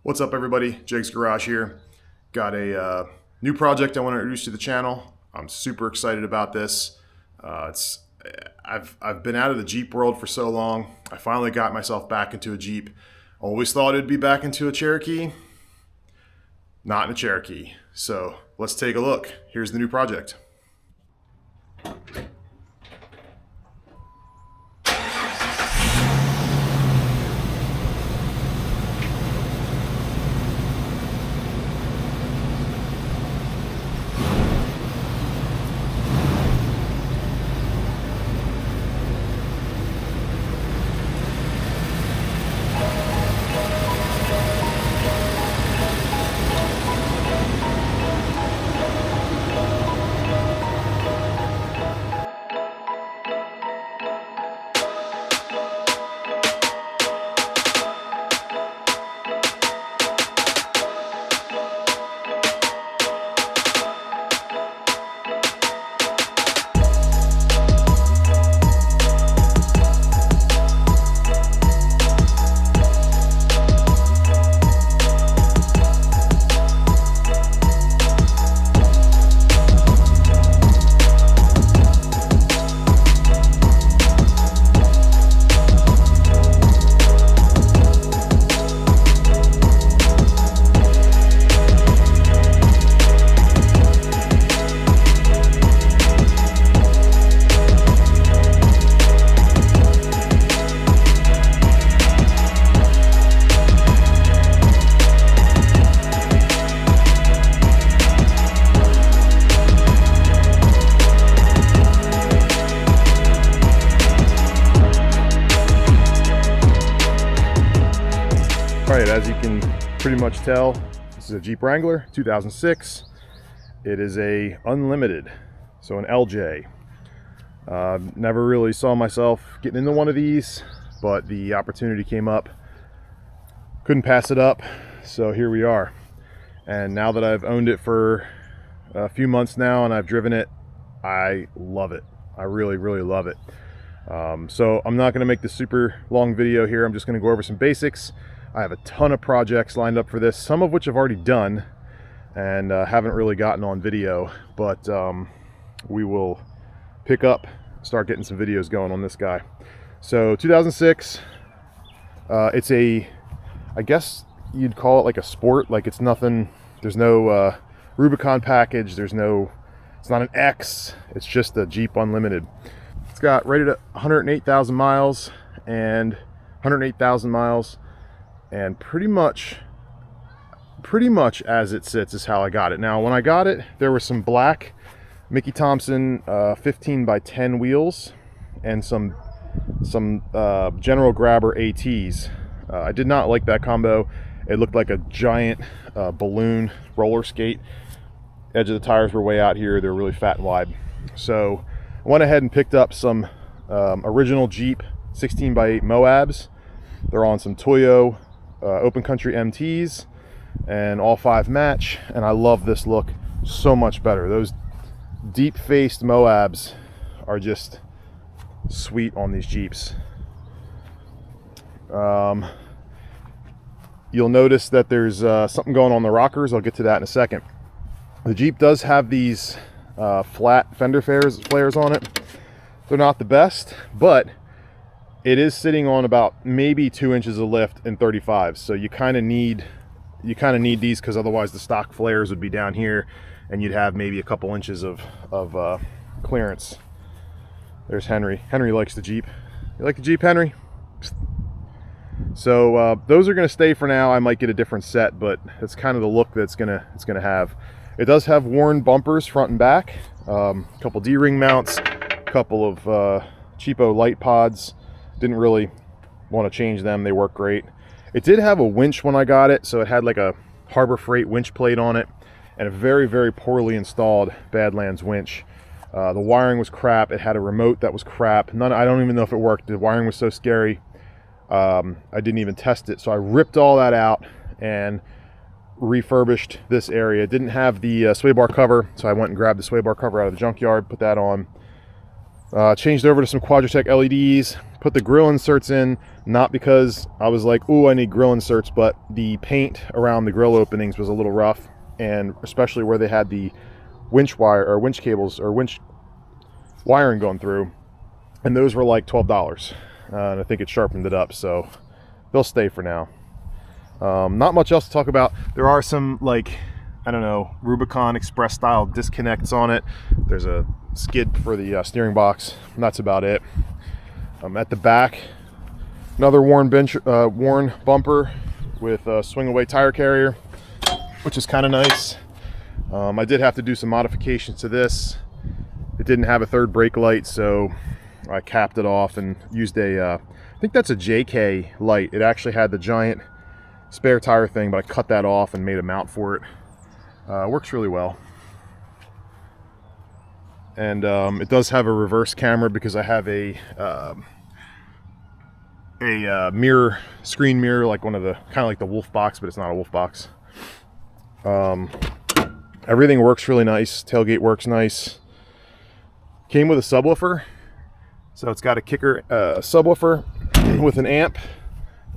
What's up, everybody? Jake's Garage here. Got a new project I want to introduce to the channel. I'm super excited about this. I've been out of the Jeep world for so long. I finally got myself back into a Jeep. Always thought it'd be back into a Cherokee. Not in a Cherokee. So let's take a look. Here's the new project. Alright, as you can pretty much tell, this is a Jeep Wrangler 2006. It is a unlimited, so an LJ. Never really saw myself getting into one of these, but the opportunity came up. Couldn't pass it up, so here we are. And now that I've owned it for a few months now and I've driven it, I love it. I really, really love it. So I'm not going to make this super long video here. I'm just going to go over some basics. I have a ton of projects lined up for this, some of which I've already done and haven't really gotten on video, but we will pick up, start getting some videos going on this guy. So 2006, it's a, I guess you'd call it like a sport, like it's nothing, there's no Rubicon package, it's not an X, it's just a Jeep Unlimited. It's got rated at 108,000 miles and 108,000 miles. And pretty much as it sits is how I got it. Now, when I got it, there were some black Mickey Thompson 15 by 10 wheels and some General Grabber ATs. I did not like that combo. It looked like a giant balloon roller skate. Edge of the tires were way out here. They're really fat and wide. So I went ahead and picked up some original Jeep 16 by 8 Moabs. They're on some Toyo open country MTs and all 5 match, and I love this look so much better. Those deep faced Moabs are just sweet on these Jeeps. You'll notice that there's something going on the rockers. I'll get to that in a second. The Jeep does have these flat fender flares on it. They're not the best, but it is sitting on about maybe 2 inches of lift in 35s, so you kind of need these, because otherwise the stock flares would be down here and you'd have maybe a couple inches of clearance. There's Henry. Henry likes the Jeep. You like the Jeep, Henry? So those are going to stay for now. I might get a different set, but that's kind of the look that it's gonna have. It does have worn bumpers front and back, a couple D-ring mounts, a couple of cheapo light pods. Didn't really want to change them. They work great. It did have a winch when I got it, so it had like a Harbor Freight winch plate on it and a very, very poorly installed Badlands winch. The wiring was crap. It had a remote that was crap. I don't even know if it worked. The wiring was so scary. I didn't even test it. So I ripped all that out and refurbished this area. It didn't have the sway bar cover, so I went and grabbed the sway bar cover out of the junkyard, put that on. Changed over to some Quadratech LEDs, put the grill inserts in, not because I was like, oh, I need grill inserts, but the paint around the grill openings was a little rough, and especially where they had the winch wire or winch cables or winch wiring going through, and those were like $12. And I think it sharpened it up, so they'll stay for now. Not much else to talk about. There are some, like, I don't know, Rubicon Express style disconnects on it. There's a skid for the steering box, and that's about it. At the back, another worn bumper with a swing away tire carrier, which is kind of nice. I did have to do some modifications to this. It didn't have a third brake light, so I capped it off and used I think that's a JK light. It actually had the giant spare tire thing, but I cut that off and made a mount for it. Works really well. And it does have a reverse camera because I have a mirror, screen mirror, like one of the, kind of like the Wolf box, but it's not a Wolf box. Everything works really nice. Tailgate works nice. Came with a subwoofer. So it's got a kicker subwoofer with an amp.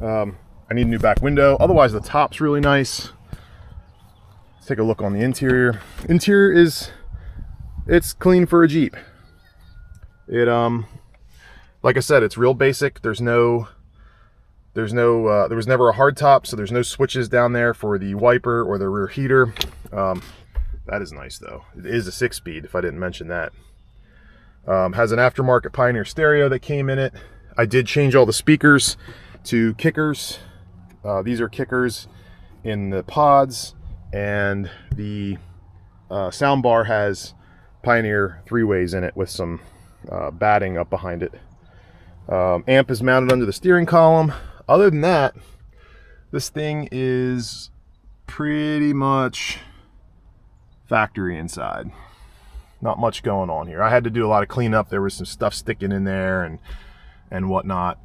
I need a new back window. Otherwise, the top's really nice. Let's take a look on the interior. Interior it's clean for a Jeep. It like I said, it's real basic. There was never a hard top, so there's no switches down there for the wiper or the rear heater. That is nice though. It is a 6-speed, if I didn't mention that. Has an aftermarket Pioneer stereo that came in it. I did change all the speakers to kickers. These are kickers in the pods, and the sound bar has Pioneer 3-ways in it with some batting up behind it. Amp is mounted under the steering column. Other than that, this thing is pretty much factory inside. Not much going on here. I had to do a lot of cleanup. There was some stuff sticking in there and whatnot.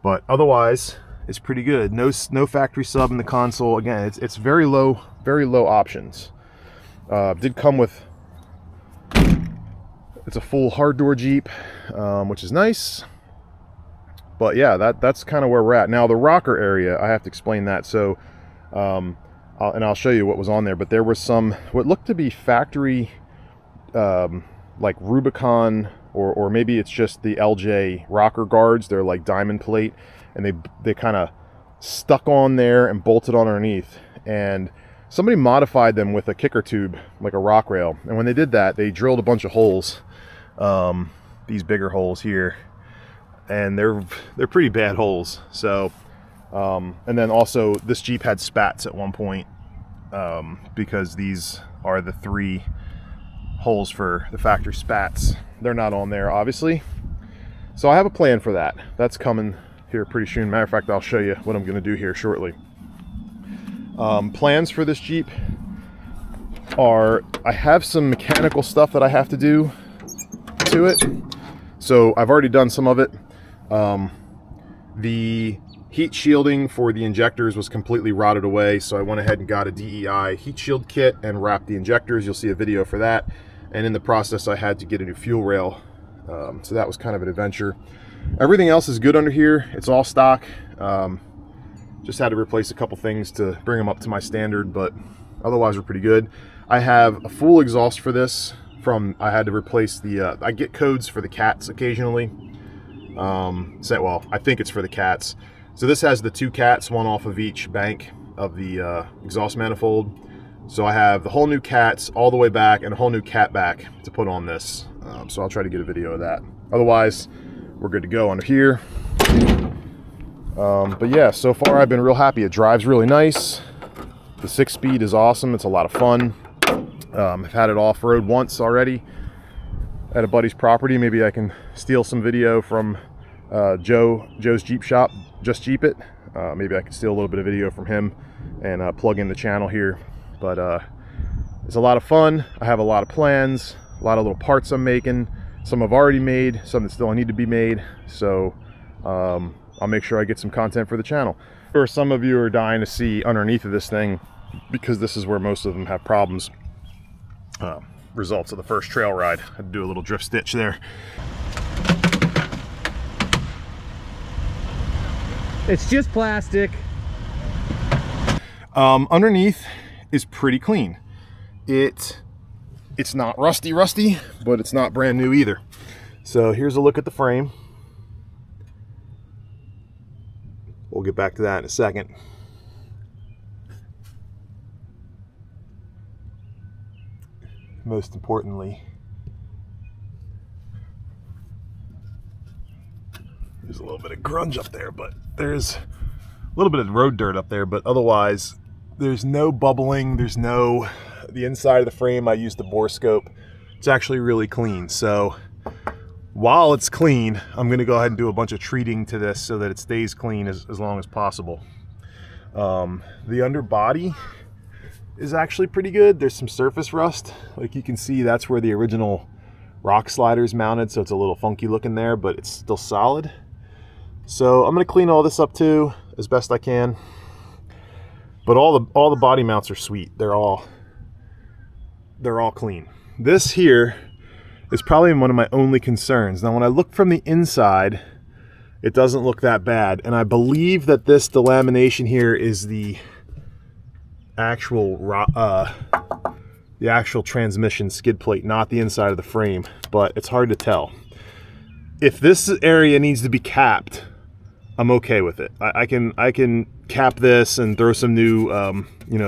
But otherwise, it's pretty good. No factory sub in the console. Again, it's very low options. Did come with, it's a full hard door Jeep, which is nice. But yeah, that's kind of where we're at. Now the rocker area, I have to explain that. So, and I'll show you what was on there, but there was some, what looked to be factory, like Rubicon, or maybe it's just the LJ rocker guards. They're like diamond plate, and they kind of stuck on there and bolted on underneath. And somebody modified them with a kicker tube, like a rock rail. And when they did that, they drilled a bunch of holes, these bigger holes here, and they're pretty bad holes. So, and then also this Jeep had spats at one point, because these are the 3 holes for the factory spats. They're not on there, obviously. So I have a plan for that. That's coming here pretty soon. Matter of fact, I'll show you what I'm going to do here shortly. Plans for this Jeep are, I have some mechanical stuff that I have to do to it. So I've already done some of it. The heat shielding for the injectors was completely rotted away, so I went ahead and got a DEI heat shield kit and wrapped the injectors. You'll see a video for that. And in the process, I had to get a new fuel rail. So that was kind of an adventure. Everything else is good under here. It's all stock. Just had to replace a couple things to bring them up to my standard, but otherwise we're pretty good. I have a full exhaust for this. I had to replace the, I get codes for the cats occasionally. Well, I think it's for the cats. So this has the 2 cats, one off of each bank of the exhaust manifold. So I have the whole new cats all the way back and a whole new cat back to put on this. So I'll try to get a video of that. Otherwise, we're good to go under here. But yeah, so far I've been real happy. It drives really nice. The 6-speed is awesome. It's a lot of fun. I've had it off-road once already at a buddy's property. Maybe I can steal some video from Joe's Jeep shop, Just Jeep It. Maybe I can steal a little bit of video from him and plug in the channel here. But it's a lot of fun. I have a lot of plans, a lot of little parts I'm making. Some I've already made, some that still need to be made. So I'll make sure I get some content for the channel. Or some of you are dying to see underneath of this thing, because this is where most of them have problems. results of the first trail ride. I had to do a little drift stitch there. It's just plastic. Underneath is pretty clean. It's not rusty, but it's not brand new either. So here's a look at the frame. We'll get back to that in a second. Most importantly, there's a little bit of grunge up there, but there's a little bit of road dirt up there, but otherwise there's no bubbling, the inside of the frame, I used the bore scope. It's actually really clean. So while it's clean, I'm gonna go ahead and do a bunch of treating to this so that it stays clean as long as possible. The underbody is actually pretty good. There's some surface rust. Like you can see, that's where the original rock slider's mounted, so it's a little funky looking there, but it's still solid. So I'm gonna clean all this up too, as best I can. But all the body mounts are sweet. They're all clean. This here is probably one of my only concerns. Now when I look from the inside, it doesn't look that bad. And I believe that this delamination here is the actual transmission skid plate, not the inside of the frame, but it's hard to tell. If this area needs to be capped, I'm okay with it. I can cap this and throw some new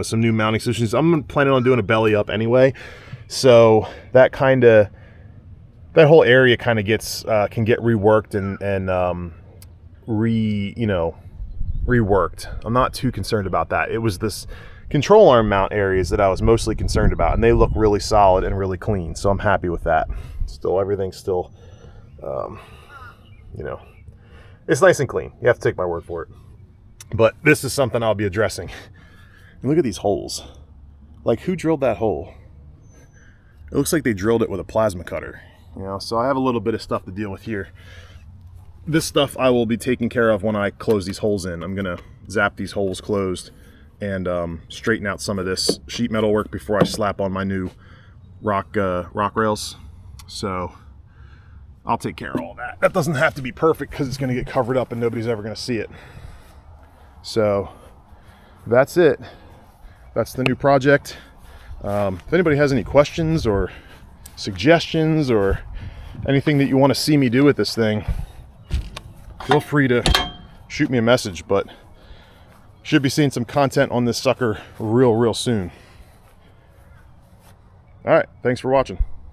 some new mounting solutions. I'm planning on doing a belly up anyway, so that whole area kind of gets can get reworked and reworked. I'm not too concerned about that. It was this control arm mount areas that I was mostly concerned about, and they look really solid and really clean, so I'm happy with that. Still, everything's still it's nice and clean. You have to take my word for it. But this is something I'll be addressing. And look at these holes. Like, who drilled that hole? It looks like they drilled it with a plasma cutter. So I have a little bit of stuff to deal with here. This stuff I will be taking care of when I close these holes in. I'm gonna zap these holes closed and straighten out some of this sheet metal work before I slap on my new rock rails. So I'll take care of all that. That doesn't have to be perfect because it's gonna get covered up and nobody's ever gonna see it. So that's it. That's the new project. If anybody has any questions or suggestions or anything that you want to see me do with this thing, feel free to shoot me a message, but should be seeing some content on this sucker real soon. All right, thanks for watching.